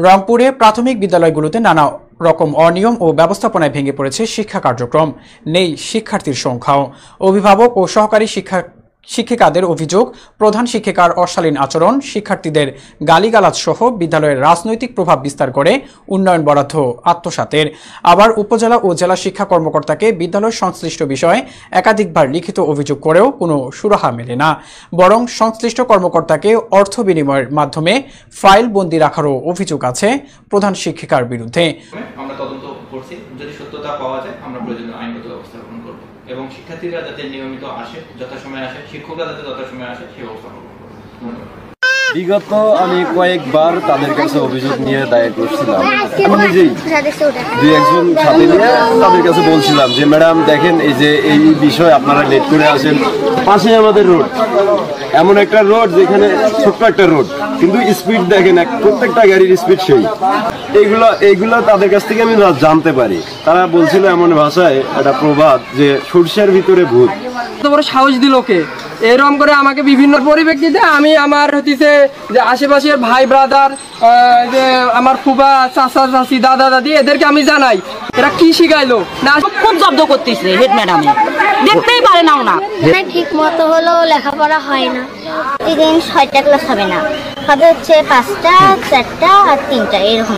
রংপুরে প্রাথমিক বিদ্যালয়গুলোতে নানা রকম অনিয়ম ও ব্যবস্থাপনায় ভেঙে পড়েছে শিক্ষা কার্যক্রম, নেই শিক্ষার্থীর সংখ্যাও। অভিভাবক ও সহকারী শিক্ষিকাদের অভিযোগ, প্রধান শিক্ষিকার অশালীন আচরণ, শিক্ষার্থীদের গালিগালাজ সহ বিদ্যালয়ের রাজনৈতিক প্রভাব বিস্তার করে উন্নয়ন বরাদ্দ আত্মসাতের। আবার উপজেলা ও জেলা শিক্ষা কর্মকর্তাকে বিদ্যালয় সংশ্লিষ্ট বিষয়ে একাধিকবার লিখিত অভিযোগ করেও কোনো সুরাহা মেলে না, বরং সংশ্লিষ্ট কর্মকর্তাকে অর্থ বিনিময়ের মাধ্যমে ফাইল বন্দী রাখারও অভিযোগ আছে প্রধান শিক্ষিকার বিরুদ্ধে। আমরা তদন্ত করছি, যদি সত্যতা পাওয়া যায় আমরা প্রয়োজনীয় আইনগত ব্যবস্থা গ্রহণ করব এবং শিক্ষার্থীরা যাতে নিয়মিত আসে, যথাসময়ে আসে, শিক্ষকরা যাতে যথাসময়ে আসে সেই ব্যবস্থা গ্রহণ করব। বিগত আমি কয়েকবার তাদের কাছে অভিযোগ নিয়ে দায়ের করছিলাম। আমি নিজেই দুই একজন সাথে নিয়ে তাদের কাছে বলছিলাম যে ম্যাডাম দেখেন, এই যে এই বিষয় আপনারা লেট করে আসেন। পাশে আমাদের রোড, এমন একটা রোড যেখানে ছোট্ট একটা রোড, কিন্তু স্পিড দেখেন প্রত্যেকটা গাড়ির স্পিড সেই। এইগুলো তাদের কাছ থেকে আমি জানতে পারি। তারা বলছিল এমন ভাষায় একটা প্রবাদ যে সরষের ভিতরে ভূত। এত বড় সাহস দিল কে? এরকম করে আমাকে বিভিন্ন পরিপ্রেক্ষিতে আমি আমার হচ্ছে যে আশেপাশের ভাই ব্রাদার, যে আমার ফুবা, চাচা চাচি, দাদা দাদি, এদেরকে আমি জানাই এরা কি শিখাইলো না। খুব জব্দ করতেছে হেড ম্যাডাম, দেখতেই পারে না ওনা। ঠিক মতো হলো লেখাপড়া হয় না। এই দিন 6টা ক্লাস হবে না, হবে হচ্ছে 5টা, 4টা আর 3টা এরকম।